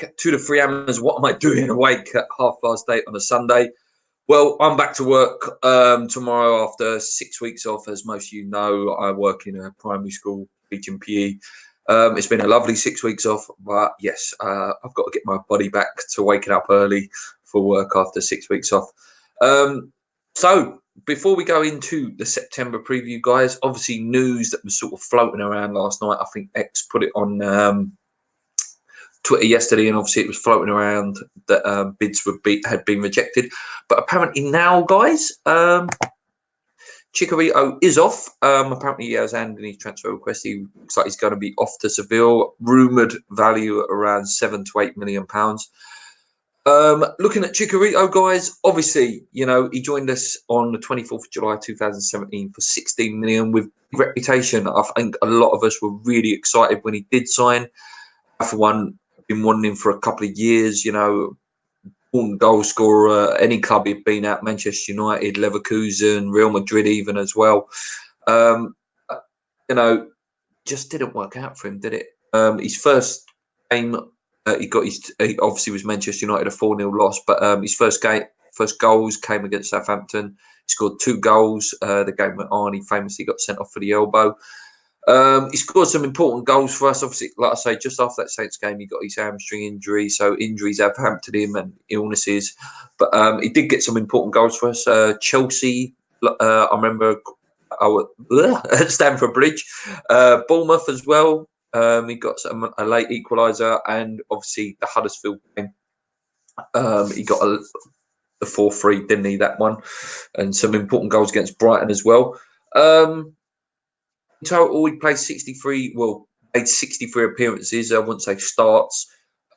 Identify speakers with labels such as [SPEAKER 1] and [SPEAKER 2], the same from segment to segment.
[SPEAKER 1] back to the Three Hammers. What am I doing awake at 8:30 on a Sunday? Well, I'm back to work tomorrow after 6 weeks off. As most of you know, I work in a primary school teaching PE. It's been a lovely 6 weeks off, but yes, I've got to get my body back to waking up early for work after 6 weeks off. So before we go into the September preview, guys, obviously news that was sort of floating around last night. I think X put it on Twitter yesterday, and obviously it was floating around that bids had been rejected. But apparently now, guys, Chicharito is off. Apparently he has handed his transfer request. He looks like he's going to be off to Seville. Rumoured value at around £7 to £8 million. Looking at Chicharito, guys, obviously, you know, he joined us on the 24th of July 2017 for 16 million with reputation. I think a lot of us were really excited when he did sign. I, for one, been wanting him for a couple of years, you know, important goal scorer, any club he'd been at, Manchester United, Leverkusen, Real Madrid even as well. You know, just didn't work out for him, did it? His first game, he obviously was Manchester United, a 4-0 loss, but his first goals came against Southampton. He scored 2 goals. The game when Arnie famously got sent off for the elbow. He scored some important goals for us. Obviously, like I say, just after that Saints game, he got his hamstring injury. So injuries have hampered him and illnesses. But he did get some important goals for us. Chelsea, I remember, at Stamford Bridge. Bournemouth as well. He got a late equaliser, and obviously the Huddersfield game. He got the 4-3, didn't he? That one, and some important goals against Brighton as well. In total, he played 63 appearances. I wouldn't say starts,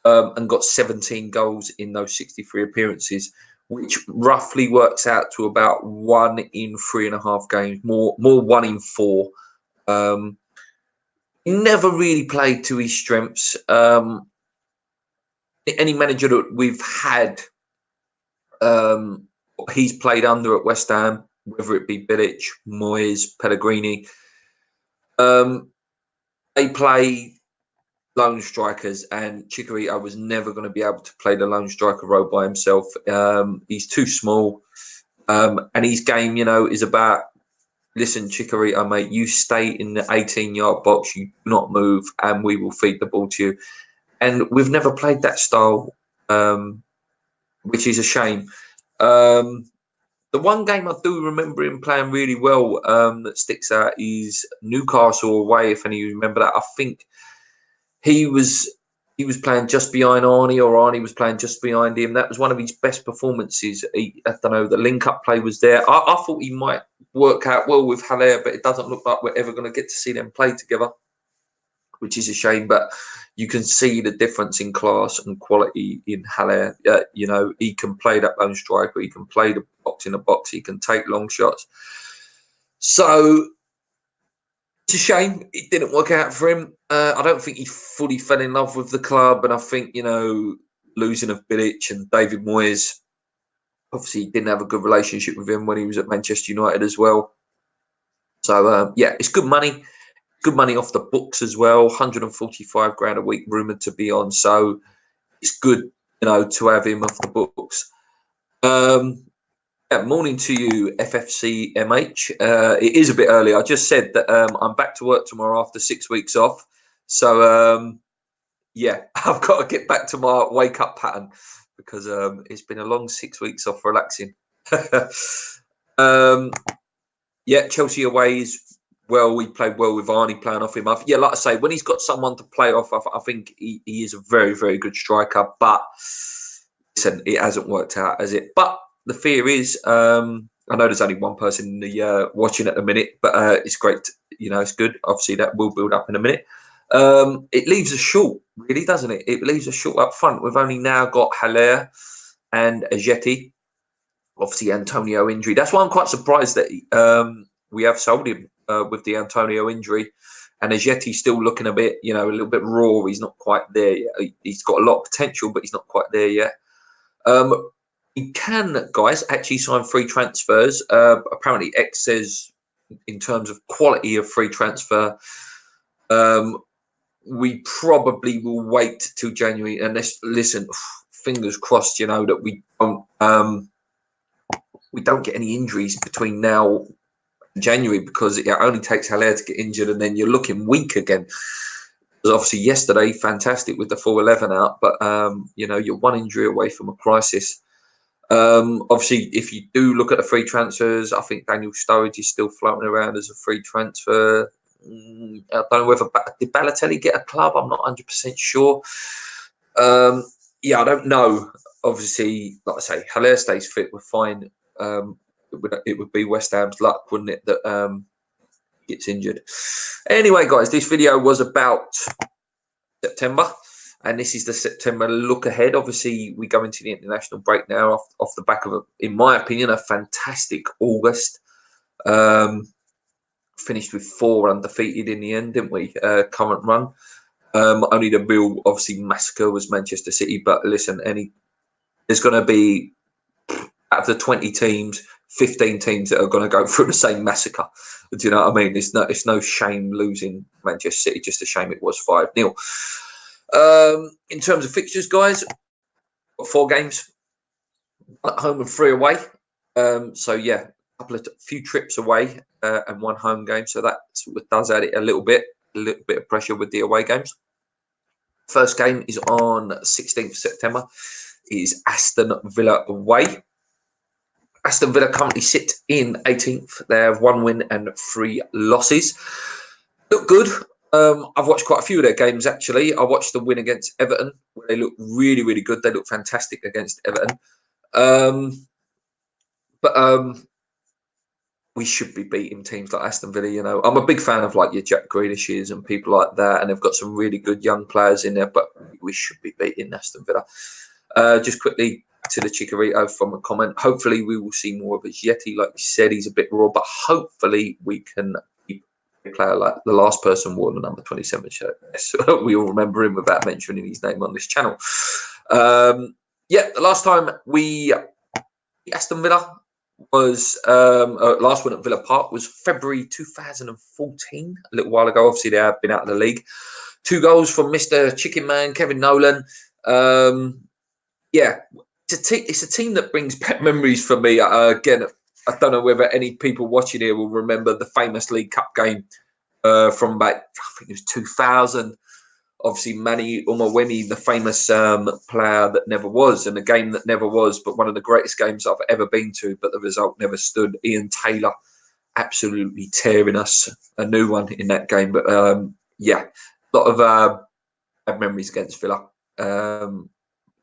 [SPEAKER 1] and got 17 goals in those 63 appearances, which roughly works out to about 1 in 3.5 games, more 1 in 4. He never really played to his strengths. Any manager that we've had, he's played under at West Ham, whether it be Bilic, Moyes, Pellegrini, they play lone strikers, and Chicharito was never going to be able to play the lone striker role by himself. He's too small, and his game, you know, is about, listen, Chicharito, mate, you stay in the 18-yard box, you do not move, and we will feed the ball to you. And we've never played that style, which is a shame. The one game I do remember him playing really well that sticks out is Newcastle away, if any of you remember that. I think he was playing just behind Arnie, or Arnie was playing just behind him. That was one of his best performances. I don't know, the link-up play was there. I thought he might work out well with Haller, but it doesn't look like we're ever going to get to see them play together, which is a shame. But you can see the difference in class and quality in Haller. You know, he can play that lone striker. He can play the box in the box. He can take long shots. So it's a shame it didn't work out for him. I don't think he fully fell in love with the club. And I think, you know, losing of Bilic and David Moyes, obviously he didn't have a good relationship with him when he was at Manchester United as well. So, yeah, it's good money. Good money off the books as well. 145 grand a week rumoured to be on. So it's good, you know, to have him off the books. Yeah, morning to you, FFC MH. It is a bit early. I just said that I'm back to work tomorrow after 6 weeks off. So, yeah, I've got to get back to my wake up pattern because it's been a long 6 weeks off relaxing. Yeah, Chelsea away is, well, we played well with Arnie playing off him. Yeah, like I say, when he's got someone to play off, I think he is a very, very good striker. But listen, it hasn't worked out, has it? But the fear is, I know there's only one person in the watching at the minute, but it's great. You know, it's good. Obviously, that will build up in a minute. It leaves us short, really, doesn't it? It leaves us short up front. We've only now got Haller and Ajeti. Obviously, Antonio injury. That's why I'm quite surprised that we have sold him with the Antonio injury. And Ajeti's still looking a bit, you know, a little bit raw. He's not quite there yet. He's got a lot of potential, but he's not quite there yet. He can, guys, actually sign free transfers. Apparently, X says in terms of quality of free transfer, we probably will wait till January. And listen, fingers crossed, you know, that we don't get any injuries between now and January, because it only takes Haller to get injured and then you're looking weak again. Obviously yesterday, fantastic with the full 11 out, but you know, you're one injury away from a crisis. Obviously, if you do look at the free transfers, I think Daniel Sturridge is still floating around as a free transfer. I don't know whether did Balotelli get a club. I'm not 100% sure. Yeah, I don't know. Obviously, like I say, Haller stays fit, we're fine. It would be West Ham's luck, wouldn't it, that gets injured. Anyway, guys, this video was about September, and this is the September look ahead. Obviously, we go into the international break now off the back of, in my opinion, a fantastic August. Finished with 4 undefeated in the end, didn't we? Current run. Only the real, obviously, massacre was Manchester City. But listen, there's going to be, out of the 20 teams, 15 teams that are going to go through the same massacre. Do you know what I mean? It's no shame losing Manchester City. Just a shame it was 5-0. In terms of fixtures, guys, 4 games, 1 at home and 3 away. So yeah, few trips away and 1 home game. So that sort of does add it a little bit of pressure with the away games. First game is on 16th September. Is Aston Villa away. Aston Villa currently sit in 18th. They have 1 win and 3 losses. Look good. I've watched quite a few of their games, actually. I watched the win against Everton, where they look really, really good. They look fantastic against Everton. But we should be beating teams like Aston Villa. You know, I'm a big fan of like your Jack Grealishes and people like that, and they've got some really good young players in there. But we should be beating Aston Villa. Just quickly to the Chicharito from a comment. Hopefully, we will see more of his Yeti. Like you said, he's a bit raw, but hopefully we can keep a player like the last person wore the number 27 shirt. So we all remember him without mentioning his name on this channel. Yeah, the last time we Aston Villa was last one at Villa Park was February 2014, a little while ago. Obviously, they have been out of the league. 2 goals from Mr. Chicken Man, Kevin Nolan. Yeah, it's a team that brings back memories for me. Again, I don't know whether any people watching here will remember the famous League Cup game from back, I think it was 2000. Obviously, Manny Umawemi, the famous player that never was, and a game that never was, but one of the greatest games I've ever been to, but the result never stood. Ian Taylor absolutely tearing us a new one in that game. But yeah, a lot of bad memories against Villa.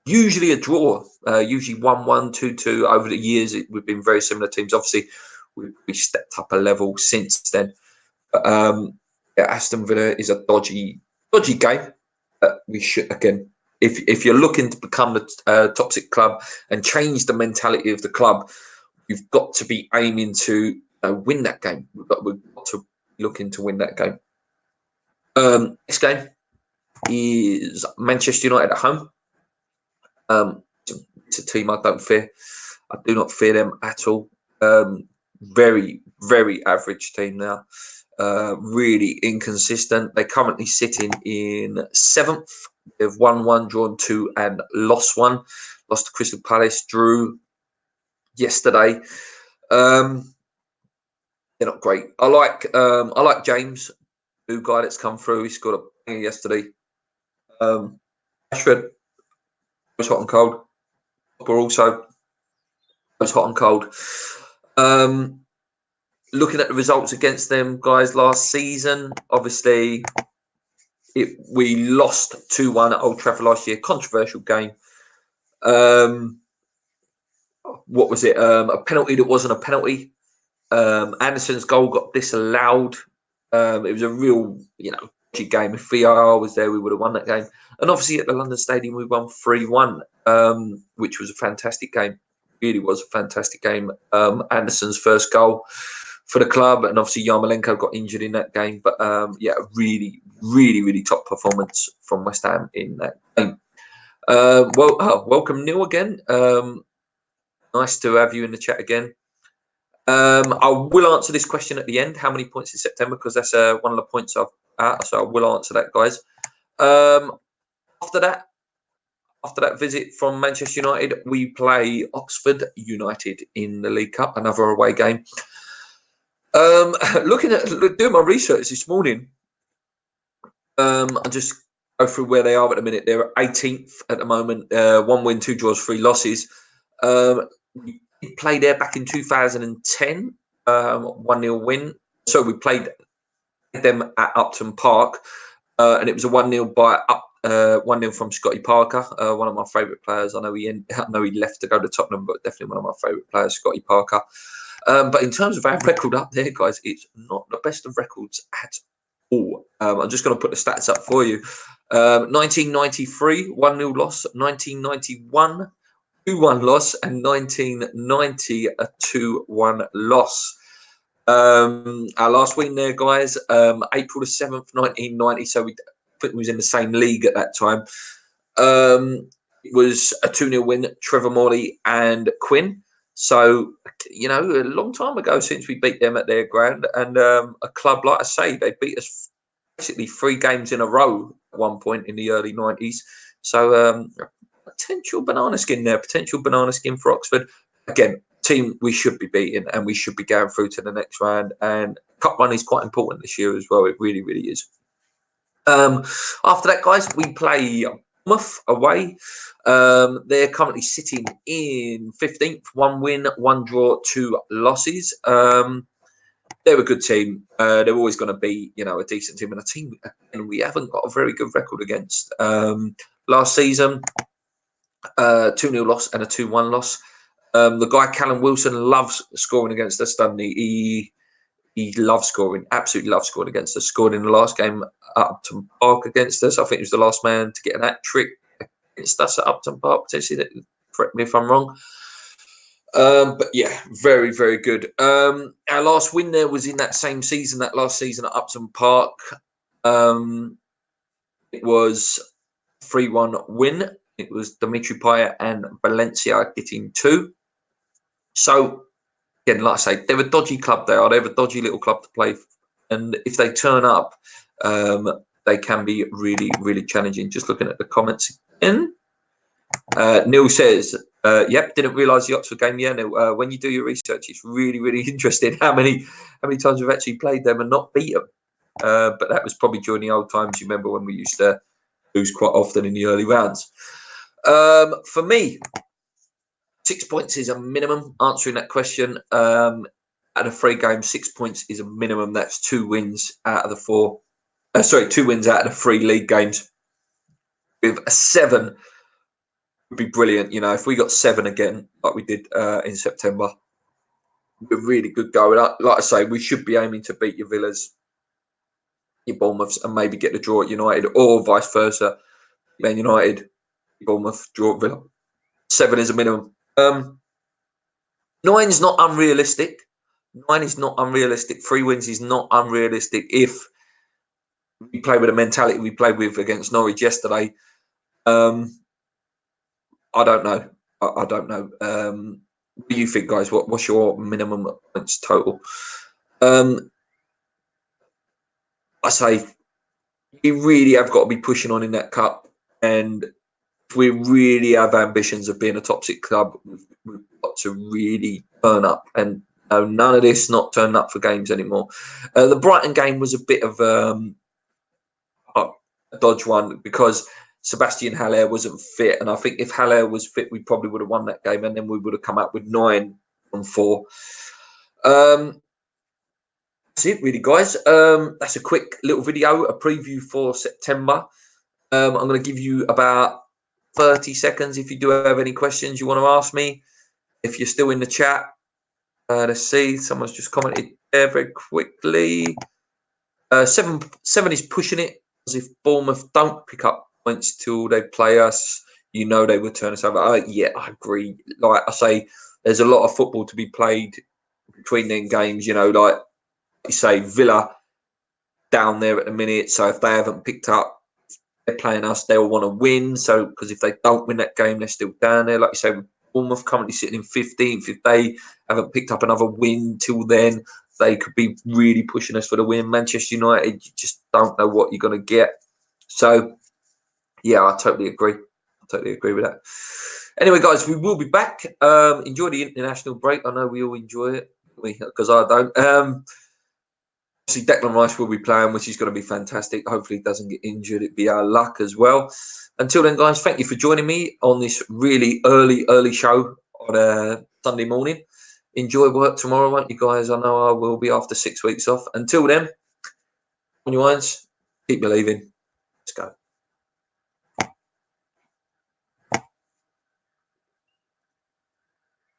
[SPEAKER 1] Usually a draw, usually 1-1, 2-2. Over the years, we've been very similar teams. Obviously, we stepped up a level since then. But yeah, Aston Villa is a dodgy game. We should, again, if you're looking to become the toxic club and change the mentality of the club, you've got to be aiming to win that game. We've got to be looking to win that game. This game is Manchester United at home. It's a team I don't fear. I do not fear them at all. Very, very average team now. Really inconsistent. They're currently sitting in 7th. They've won 1, drawn 2, and lost 1. Lost to Crystal Palace. Drew yesterday. They're not great. I like James, new guy that's come through. He scored a banger yesterday. Trafford was hot and cold. But also was hot and cold. Looking at the results against them, guys, last season, obviously, we lost 2-1 at Old Trafford last year. Controversial game. What was it? A penalty that wasn't a penalty. Anderson's goal got disallowed. It was a real, game. If VAR was there, we would have won that game. And obviously, at the London Stadium, we won 3-1, which was a fantastic game. Really was a fantastic game. Anderson's first goal for the club, and obviously Yarmolenko got injured in that game. But yeah, really, really, really top performance from West Ham in that game. Welcome Neil again. Nice to have you in the chat again. I will answer this question at the end. How many points in September? Because that's one of the points I've at. So I will answer that, guys. After that visit from Manchester United, we play Oxford United in the League Cup, another away game. Doing my research this morning, I just go through where they are at the minute. They're 18th at the moment, 1 win, 2 draws, 3 losses. We played there back in 2010, 1-0 win. So we played them at Upton Park, and it was a 1-0 by 1-0 from Scotty Parker, one of my favourite players. I know he left to go to Tottenham, but definitely one of my favourite players, Scotty Parker. But in terms of our record up there, guys, it's not the best of records at all. I'm just going to put the stats up for you. 1993, 1-0 loss. 1991, 2-1 loss. And 1990, a 2-1 loss. Our last win there, guys, April the 7th, 1990. So I think we was in the same league at that time. It was a 2-0 win, Trevor Morley and Quinn. So, a long time ago since we beat them at their ground. And a club, like I say, they beat us basically 3 games in a row at one point in the early 90s. So, potential banana skin there, potential banana skin for Oxford. Again, team we should be beating and we should be going through to the next round. And Cup run is quite important this year as well. It really, really is. After that, guys, we play Bournemouth away. They're currently sitting in 15th, 1 win, 1 draw, 2 losses. They're a good team. They're always going to be, a decent team and a team. And we haven't got a very good record against. Last season, 2-0 loss and a 2-1 loss. The guy Callum Wilson loves scoring against us, doesn't he? He loves scoring, absolutely loves scoring against us. Scored in the last game at Upton Park against us. I think he was the last man to get an hat trick against us at Upton Park, potentially. Correct me if I'm wrong. But yeah, very, very good. Our last win there was in that same season, that last season at Upton Park. It was 3-1 win. It was Dimitri Payet and Valencia getting 2. So, again, like I say, they're a dodgy club. They're a dodgy little club to play. And if they turn up, they can be really, really challenging. Just looking at the comments again. Neil says, yep, didn't realise the Oxford game. Yeah, Neil, when you do your research, it's really, really interesting how many times we've actually played them and not beat them. But that was probably during the old times. You remember when we used to lose quite often in the early rounds. For me, 6 points is a minimum. Answering that question, at a 3 game, 6 points is a minimum. That's 2 wins out of the 4. 2 wins out of the 3 league games. With a 7 would be brilliant. If we got 7 again, like we did in September, we're really good going. Like I say, we should be aiming to beat your Villas, your Bournemouths, and maybe get the draw at United, or vice versa. Man United, Bournemouth, draw at Villa. 7 is a minimum. 9 is not unrealistic. 9 is not unrealistic. 3 wins is not unrealistic if we play with the mentality we played with against Norwich yesterday. I don't know. I don't know. What do you think, guys? What's your minimum points total? I say you really have got to be pushing on in that cup, and if we really have ambitions of being a top 6 club, we've got to really turn up. And none of this not turning up for games anymore. The Brighton game was a bit of a dodge one because Sebastian Haller wasn't fit, and I think if Haller was fit, we probably would have won that game, and then we would have come out with 9 from 4. That's it, really, guys. That's a quick little video, a preview for September. I'm going to give you about 30 seconds if you do have any questions you want to ask me. If you're still in the chat, let's see. Someone's just commented there very quickly. 7 is pushing it, as if Bournemouth don't pick up points till they play us. They would turn us over. Yeah, I agree. Like I say, there's a lot of football to be played between them games. Like you say, Villa down there at the minute. So if they haven't picked up, they're playing us, they'll want to win. So because if they don't win that game, they're still down there. Like you say, Bournemouth currently sitting in 15th. If they haven't picked up another win till then, they could be really pushing us for the win. Manchester United, you just don't know what you're going to get. So Yeah, I totally agree. I totally agree with that. Anyway, guys, we will be back. Enjoy the international break. I know we all enjoy it, because I don't. Obviously, Declan Rice will be playing, which is going to be fantastic. Hopefully, he doesn't get injured. It'd be our luck as well. Until then, guys, thank you for joining me on this really early show on a Sunday morning. Enjoy work tomorrow, won't you guys? I know I will be after 6 weeks off. Until then, on your minds, keep believing.